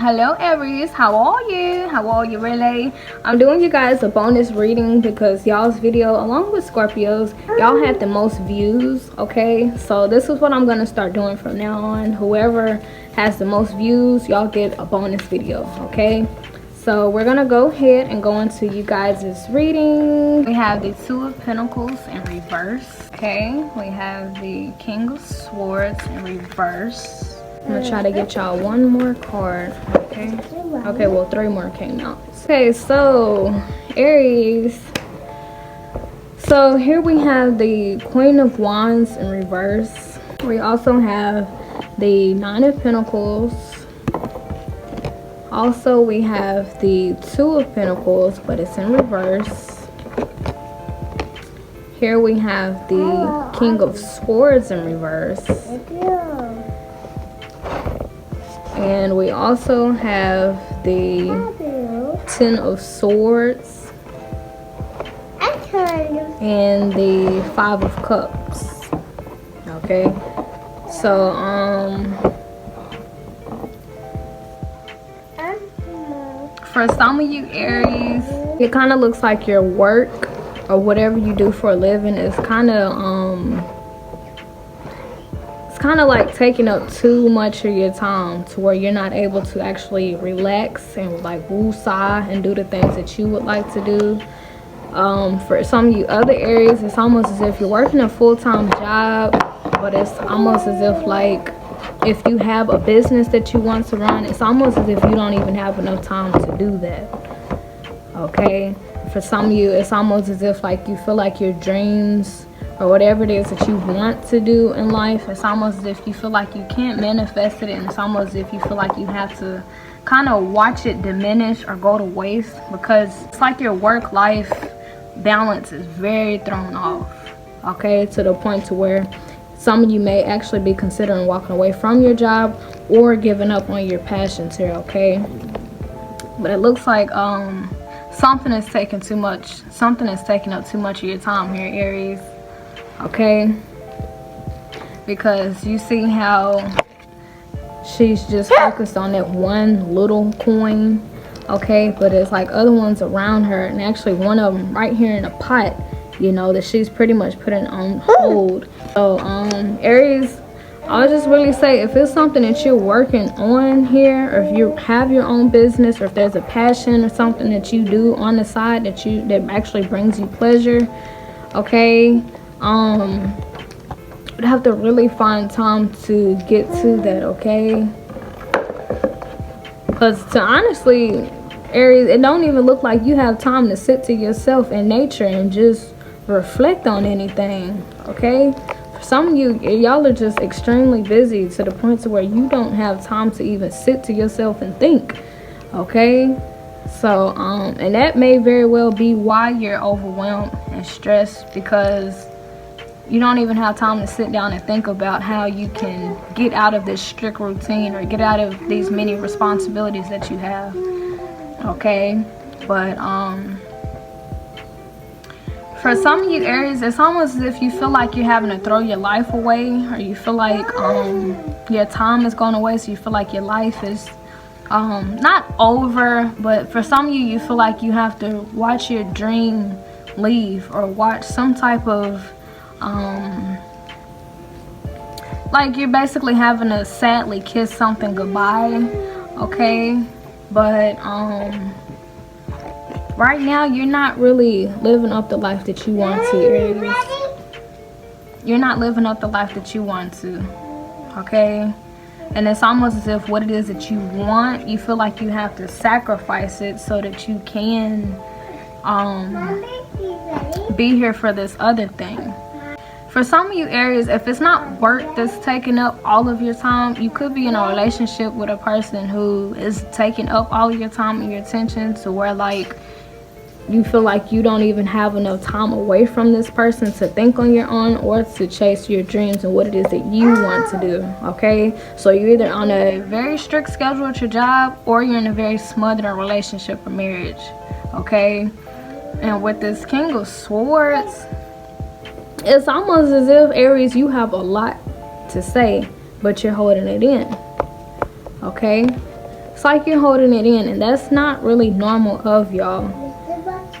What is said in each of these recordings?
Hello Aries, how are you really? I'm doing you guys a bonus reading because y'all's video, along with Scorpios, y'all had the most views. Okay, so this is what I'm gonna start doing from now on. Whoever has the most views, y'all get a bonus video. Okay, so we're gonna go ahead and go into you guys' reading. We have the Two of Pentacles in reverse. Okay, we have the King of Swords in reverse. I'm gonna try to get y'all one more card. Okay, well 3 more came out. Okay, so Aries, so here we have the Queen of Wands in reverse. We also have the Nine of Pentacles. Also we have the Two of Pentacles, but it's in reverse. Here we have the King of Swords in reverse. And we also have the Ten of Swords and the Five of Cups. Okay, so for some of you Aries, it kind of looks like your work or whatever you do for a living is kind of like taking up too much of your time to where you're not able to actually relax and like woosah and do the things that you would like to do. For some of you other Aries, it's almost as if you're working a full-time job, but it's almost as if like if you have a business that you want to run, it's almost as if you don't even have enough time to do that. Okay, for some of you, it's almost as if like you feel like your dreams or whatever it is that you want to do in life, it's almost as if you feel like you can't manifest it, and it's almost as if you feel like you have to kind of watch it diminish or go to waste, because it's like your work-life balance is very thrown off. Okay, to the point to where some of you may actually be considering walking away from your job or giving up on your passions here. Okay, but it looks like something is taking up too much of your time here, Aries. Okay, because you see how she's just focused on that one little coin. Okay, but it's like other ones around her, and actually one of them right here in a pot, you know, that she's pretty much putting on hold. So Aries, I'll just really say, if it's something that you're working on here, or if you have your own business, or if there's a passion or something that you do on the side that actually brings you pleasure, okay, you'd have to really find time to get to that. Okay, because to honestly, Aries, it don't even look like you have time to sit to yourself in nature and just reflect on anything. Okay, for some of you, y'all are just extremely busy to the point to where you don't have time to even sit to yourself and think. Okay, so and that may very well be why you're overwhelmed and stressed, because you don't even have time to sit down and think about how you can get out of this strict routine or get out of these many responsibilities that you have. Okay, but for some of you Aries, it's almost as if you feel like you're having to throw your life away, or you feel like your time is going away, so you feel like your life is not over, but for some of you, you feel like you have to watch your dream leave, or watch some type of like you're basically having to sadly kiss something goodbye. Okay, but right now you're not really living up the life that you want to, Aries. You're not living up the life that you want to. Okay, and it's almost as if what it is that you want, you feel like you have to sacrifice it so that you can be here for this other thing. For some of you Aries, if it's not work that's taking up all of your time, you could be in a relationship with a person who is taking up all of your time and your attention, to where like you feel like you don't even have enough time away from this person to think on your own or to chase your dreams and what it is that you want to do. Okay, so you're either on a very strict schedule at your job, or you're in a very smothering relationship or marriage. Okay, and with this King of Swords, it's almost as if Aries, you have a lot to say, but you're holding it in. Okay, It's like you're holding it in, and that's not really normal of y'all.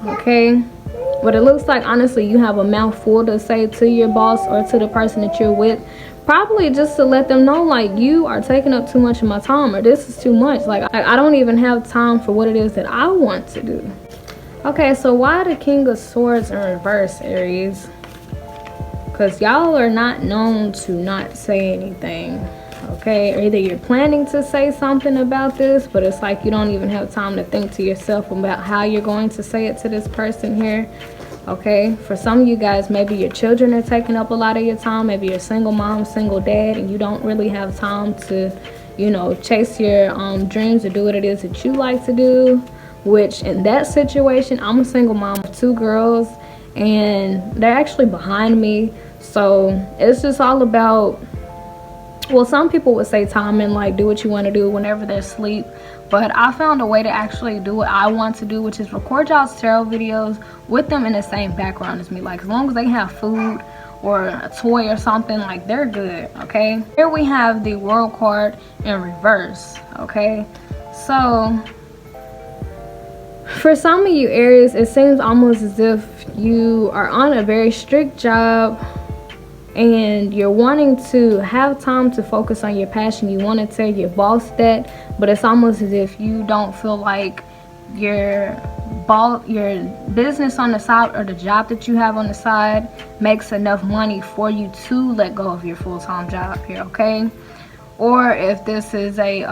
Okay, what it looks like, honestly, you have a mouthful to say to your boss or to the person that you're with, probably just to let them know, like, you are taking up too much of my time, or this is too much. Like, I don't even have time for what it is that I want to do. Okay, so why the King of Swords in reverse, Aries? Because y'all are not known to not say anything. Okay, or either you're planning to say something about this, but it's like you don't even have time to think to yourself about how you're going to say it to this person here. Okay, for some of you guys, maybe your children are taking up a lot of your time. Maybe you're a single mom, single dad, and you don't really have time to, you know, chase your dreams or do what it is that you like to do. Which, in that situation, I'm a single mom of 2 girls, and they're actually behind me. So it's just all about, well, some people would say timing, like do what you want to do whenever they're asleep. But I found a way to actually do what I want to do, which is record y'all's tarot videos with them in the same background as me. Like, as long as they have food or a toy or something, like, they're good. Okay, here we have the World card in reverse. Okay, so for some of you Aries, it seems almost as if you are on a very strict job and you're wanting to have time to focus on your passion. You want to tell your boss that, but it's almost as if you don't feel like your business on the side or the job that you have on the side makes enough money for you to let go of your full-time job here. Okay, or if this is a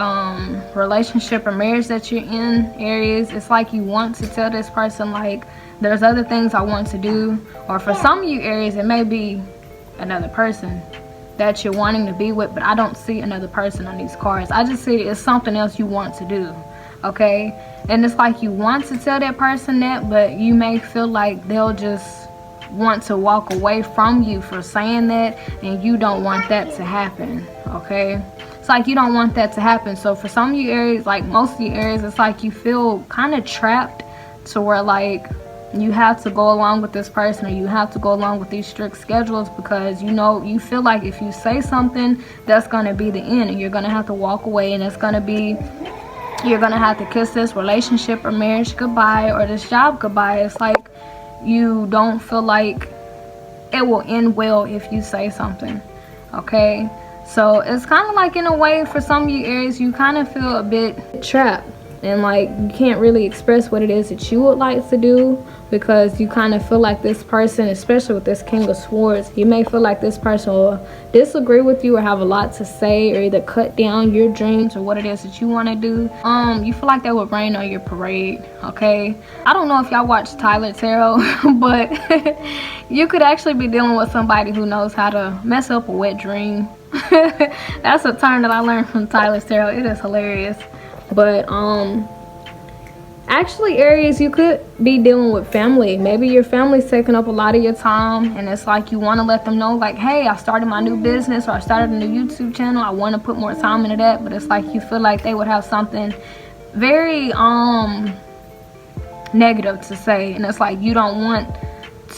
relationship or marriage that you're in, Aries, it's like you want to tell this person, like, there's other things I want to do. Or for some of you Aries, it may be another person that you're wanting to be with, but I don't see another person on these cards. I just see it's something else you want to do. Okay, and it's like you want to tell that person that, but you may feel like they'll just want to walk away from you for saying that, and you don't want that to happen. Okay, it's like you don't want that to happen. So for some of you Aries, like most of you Aries, it's like you feel kind of trapped to where, like, you have to go along with this person, or you have to go along with these strict schedules, because you know, you feel like if you say something, that's going to be the end, and you're going to have to walk away, and it's going to be, you're going to have to kiss this relationship or marriage goodbye, or this job goodbye. It's like you don't feel like it will end well if you say something. Okay, so it's kind of like, in a way, for some of you Aries, you kind of feel a bit trapped, and like you can't really express what it is that you would like to do, because you kind of feel like this person, especially with this King of Swords, you may feel like this person will disagree with you or have a lot to say, or either cut down your dreams or what it is that you want to do. You feel like they would rain on your parade. Okay, I don't know if y'all watch Tyler Tarot, but you could actually be dealing with somebody who knows how to mess up a wet dream. That's a term that I learned from Tyler Tarot. It is hilarious. But actually Aries, you could be dealing with family. Maybe your family's taking up a lot of your time, and it's like you want to let them know, like, hey, I started my new business, or I started a new YouTube channel, I want to put more time into that. But it's like you feel like they would have something very negative to say, and it's like you don't want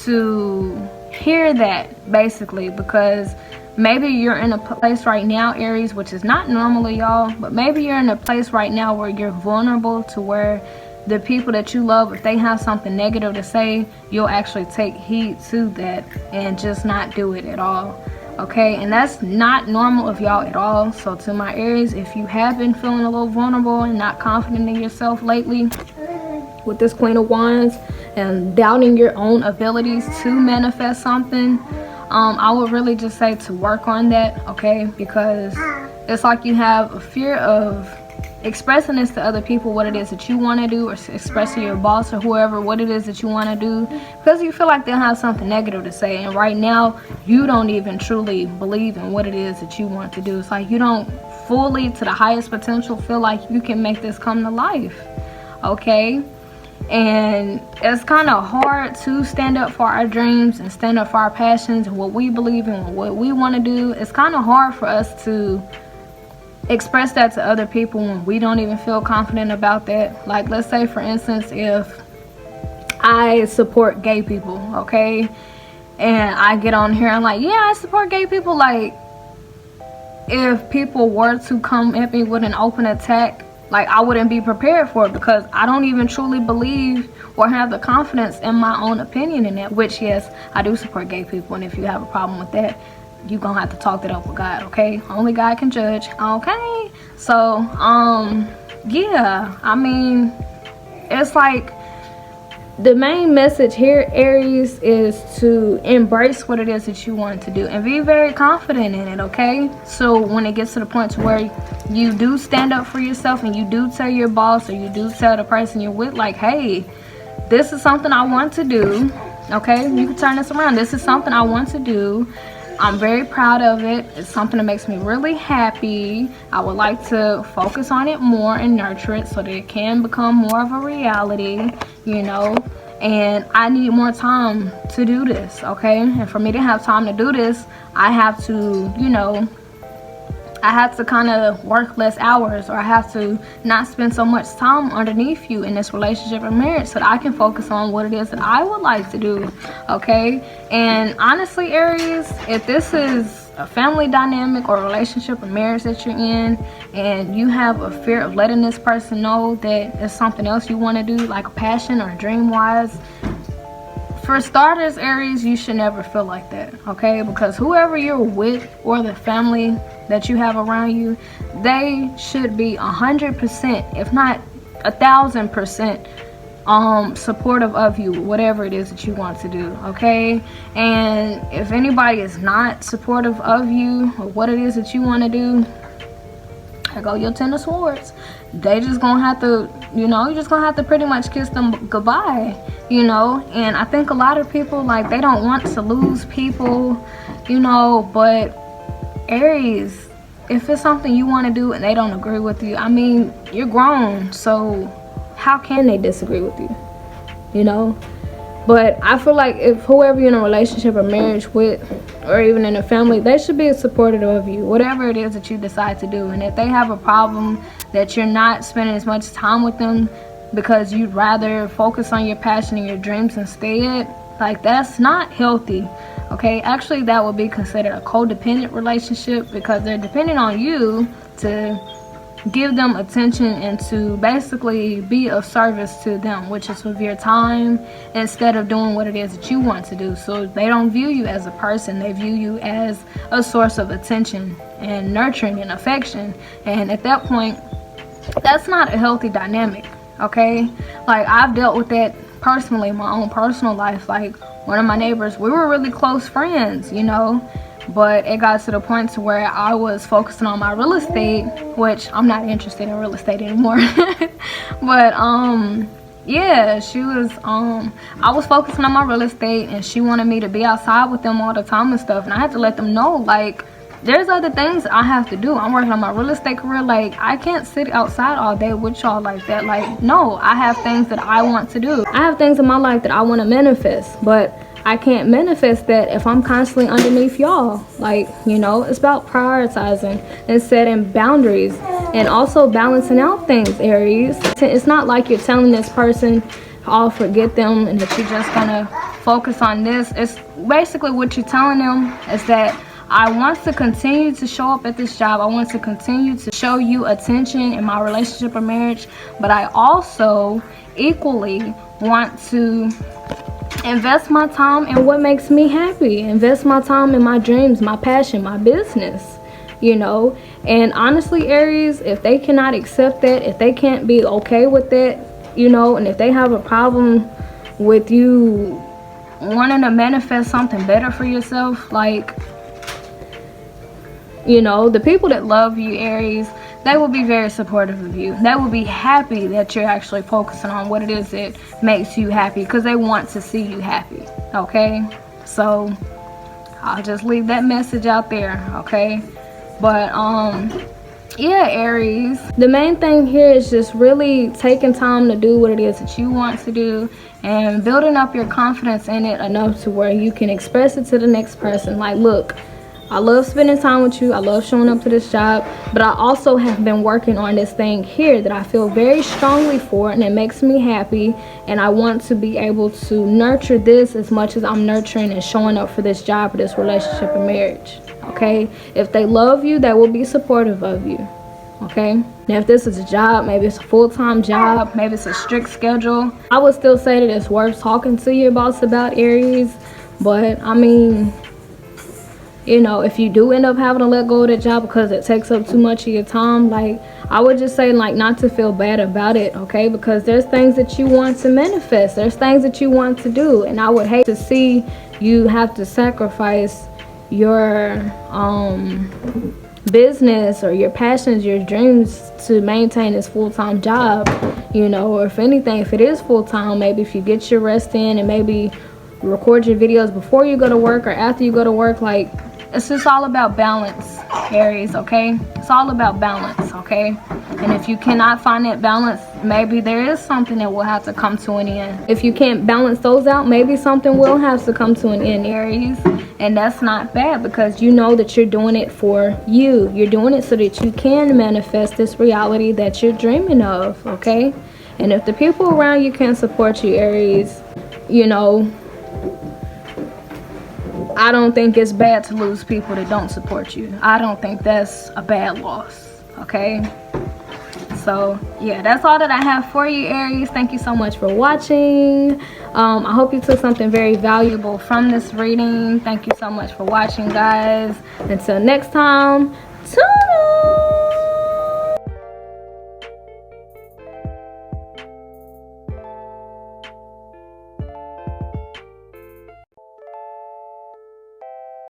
to hear that, basically, because maybe you're in a place right now, Aries, which is not normally, y'all, but maybe you're in a place right now where you're vulnerable, to where the people that you love, if they have something negative to say, you'll actually take heed to that and just not do it at all. Okay, and that's not normal of y'all at all. So to my Aries, if you have been feeling a little vulnerable and not confident in yourself lately with this Queen of Wands, and doubting your own abilities to manifest something, I would really just say to work on that. Okay, because it's like you have a fear of expressing this to other people, what it is that you want to do, or expressing your boss or whoever what it is that you want to do, because you feel like they'll have something negative to say, and right now you don't even truly believe in what it is that you want to do. It's like you don't fully, to the highest potential, feel like you can make this come to life. Okay, and it's kind of hard to stand up for our dreams and stand up for our passions and what we believe in and what we want to do. It's kind of hard for us to express that to other people when we don't even feel confident about that. Like, let's say for instance, if I support gay people, okay, and I get on here and like, yeah, I support gay people, like, if people were to come at me with an open attack, like I wouldn't be prepared for it, because I don't even truly believe or have the confidence in my own opinion in that. Which, yes, I do support gay people, and if you have a problem with that, you're gonna have to talk that up with God, okay? Only God can judge, okay? So yeah, I mean, it's like the main message here, Aries, is to embrace what it is that you want to do and be very confident in it, okay? So when it gets to the point to where you do stand up for yourself and you do tell your boss, or you do tell the person you're with, like, hey, this is something I want to do, okay? You can turn this around. This is something I want to do. I'm very proud of it. It's something that makes me really happy. I would like to focus on it more and nurture it so that it can become more of a reality, you know, and I need more time to do this, okay? And for me to have time to do this, I have to, you know, I have to kind of work less hours, or I have to not spend so much time underneath you in this relationship or marriage, so that I can focus on what it is that I would like to do, okay? And honestly, Aries, if this is a family dynamic or relationship or marriage that you're in, and you have a fear of letting this person know that it's something else you want to do, like a passion or dream wise, for starters, Aries, you should never feel like that, okay? Because whoever you're with, or the family that you have around you, they should be 100%, if not 1,000%, supportive of you, whatever it is that you want to do, okay? And if anybody is not supportive of you or what it is that you want to do, I go your 10 of swords. They just gonna have to, you know, you're just gonna have to pretty much kiss them goodbye, you know. And I think a lot of people, like, they don't want to lose people, you know, but Aries, if it's something you want to do and they don't agree with you, I mean, you're grown, so how can they disagree with you, you know? But I feel like if whoever you're in a relationship or marriage with, or even in a family, they should be supportive of you, whatever it is that you decide to do. And if they have a problem that you're not spending as much time with them because you'd rather focus on your passion and your dreams instead, like, that's not healthy, okay? Actually, that would be considered a codependent relationship, because they're depending on you to give them attention and to basically be of service to them, which is with your time, instead of doing what it is that you want to do. So they don't view you as a person, they view you as a source of attention and nurturing and affection. And at that point, that's not a healthy dynamic, okay? Like, I've dealt with that personally in my own personal life. Like, one of my neighbors, we were really close friends, you know, but it got to the point to where I was focusing on my real estate, which I'm not interested in real estate anymore. But yeah, she was I was focusing on my real estate, and she wanted me to be outside with them all the time and stuff, and I had to let them know, like, there's other things I have to do. I'm working on my real estate career. Like, I can't sit outside all day with y'all like that. Like, no, I have things that I want to do. I have things in my life that I want to manifest, but I can't manifest that if I'm constantly underneath y'all. Like, you know, it's about prioritizing and setting boundaries, and also balancing out things, Aries. It's not like you're telling this person, oh, forget them, and that you're just gonna focus on this. It's basically what you're telling them is that I want to continue to show up at this job. I want to continue to show you attention in my relationship or marriage, but I also equally want to invest my time in what makes me happy, invest my time in my dreams, my passion, my business, you know. And honestly, Aries, if they cannot accept that, if they can't be okay with that, you know, and if they have a problem with you wanting to manifest something better for yourself, like, you know, the people that love you, Aries, they will be very supportive of you. They will be happy that you're actually focusing on what it is that makes you happy, because they want to see you happy, okay? So I'll just leave that message out there, okay? But yeah, Aries, the main thing here is just really taking time to do what it is that you want to do, and building up your confidence in it enough to where you can express it to the next person. Like, look, I love spending time with you. I love showing up to this job, but I also have been working on this thing here that I feel very strongly for, and it makes me happy, and I want to be able to nurture this as much as I'm nurturing and showing up for this job, for this relationship and marriage, okay? If they love you, they will be supportive of you, okay? Now if this is a job, maybe it's a full-time job, maybe it's a strict schedule, I would still say that it's worth talking to your boss about, Aries. But I mean, you know, if you do end up having to let go of that job because it takes up too much of your time, like, I would just say, like, not to feel bad about it, okay? Because there's things that you want to manifest, there's things that you want to do, and I would hate to see you have to sacrifice your business or your passions, your dreams, to maintain this full-time job, you know. Or if anything, if it is full-time, maybe if you get your rest in and maybe record your videos before you go to work or after you go to work. Like, it's just all about balance, Aries, okay? It's all about balance, okay? And if you cannot find that balance, maybe there is something that will have to come to an end. If you can't balance those out, maybe something will have to come to an end, Aries. And that's not bad, because you know that you're doing it for you. You're doing it so that you can manifest this reality that you're dreaming of, okay? And if the people around you can't support you, Aries, you know, I don't think it's bad to lose people that don't support you. I don't think that's a bad loss, okay? So yeah, that's all that I have for you, Aries. Thank you so much for watching. I hope you took something very valuable from this reading. Thank you so much for watching, guys. Until next time,